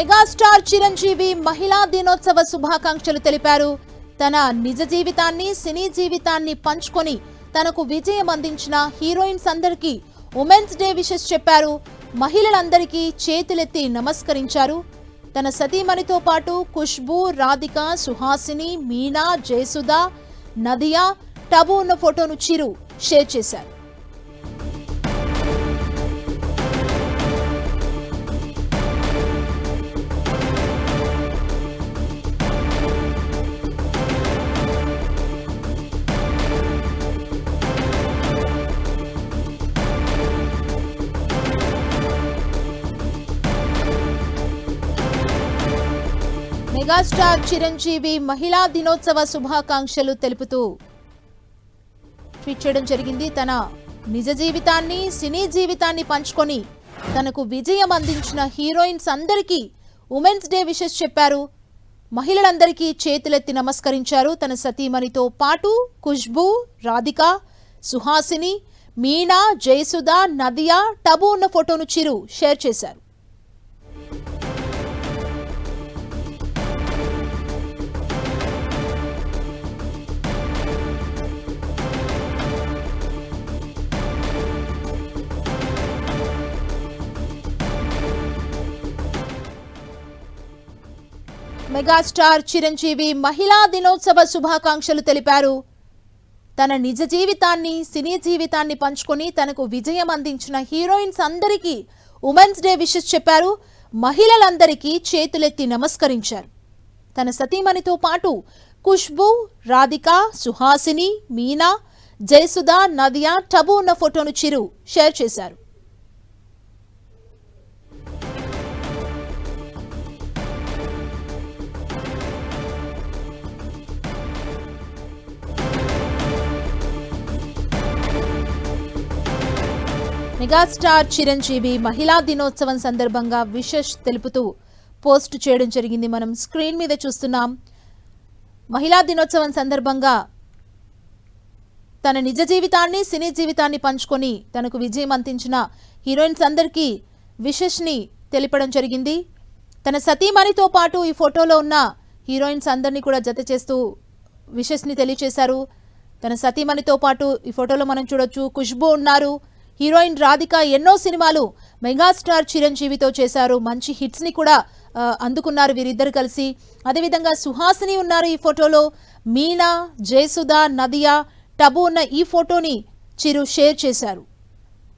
Megastar Chiranjeevi మహిళా దినోత్సవ శుభాకాంక్షలు తెలిపారు. తన నిజ జీవితాన్ని సినీ జీవితాన్ని పంచుకొని తనకు విజయం అందించిన హీరోయిన్స్ అందరికీ ఉమెన్స్ డే విషెస్ చెప్పారు. మహిళలందరికీ చేతులెత్తి నమస్కరించారు. తన సతీమణితో పాటు ఖుష్బూ, రాధిక, సుహాసిని, మీనా, జయసుధ, నదియా, టబు ఉన్న ఫోటోను చిరు షేర్ చేశారు. మెగాస్టార్ చిరంజీవి మహిళా దినోత్సవ శుభాకాంక్షలు తెలుపుతూ ట్వీట్ చేయడం జరిగింది. తన నిజ జీవితాన్ని సినీ జీవితాన్ని పంచుకొని తనకు విజయం అందించిన హీరోయిన్స్ అందరికీ ఉమెన్స్ డే విషెస్ చెప్పారు. మహిళలందరికీ చేతులెత్తి నమస్కరించారు. తన సతీమణితో పాటు ఖుష్బూ, రాధిక, సుహాసిని, మీనా, జయసుధ, నదియా, టబు ఉన్న ఫోటోను చిరు షేర్ చేశారు. మెగాస్టార్ చిరంజీవి మహిళా దినోత్సవ శుభాకాంక్షలు తెలిపారు. తన నిజ జీవితాన్ని సినీ జీవితాన్ని పంచుకొని తనకు విజయం అందించిన హీరోయిన్స్ అందరికీ ఉమెన్స్ డే విషెస్ చెప్పారు. మహిళలందరికీ చేతులెత్తి నమస్కరించారు. తన సతీమణితో పాటు ఖుష్బూ, రాధిక, సుహాసిని, మీనా, జయసుధ, నదియా, టబు ఉన్న ఫోటోను చిరు షేర్ చేశారు. మెగాస్టార్ చిరంజీవి మహిళా దినోత్సవం సందర్భంగా విషెస్ తెలుపుతూ పోస్ట్ చేయడం జరిగింది. మనం స్క్రీన్ మీద చూస్తున్నాం. మహిళా దినోత్సవం సందర్భంగా తన నిజ జీవితాన్ని సినీ జీవితాన్ని పంచుకొని తనకు విజయం అందించిన హీరోయిన్స్ అందరికీ విషెస్ని తెలిపడం జరిగింది. తన సతీమణితో పాటు ఈ ఫోటోలో ఉన్న హీరోయిన్స్ అందరినీ కూడా జత చేస్తూ విషెస్ని తెలియచేశారు. తన సతీమణితో పాటు ఈ ఫోటోలో మనం చూడొచ్చు. ఖుష్బూ ఉన్నారు. హీరోయిన్ రాధిక ఎన్నో సినిమాలు మెగాస్టార్ చిరంజీవితో చేశారు. మంచి హిట్స్ ని కూడా అందుకున్నారు వీరిద్దరు కలిసి. అదేవిధంగా సుహాసిని ఉన్నారు ఈ ఫోటోలో. మీనా, జయసుధ, నదియా, టబు ఉన్న ఈ ఫోటోని చిరు షేర్ చేశారు.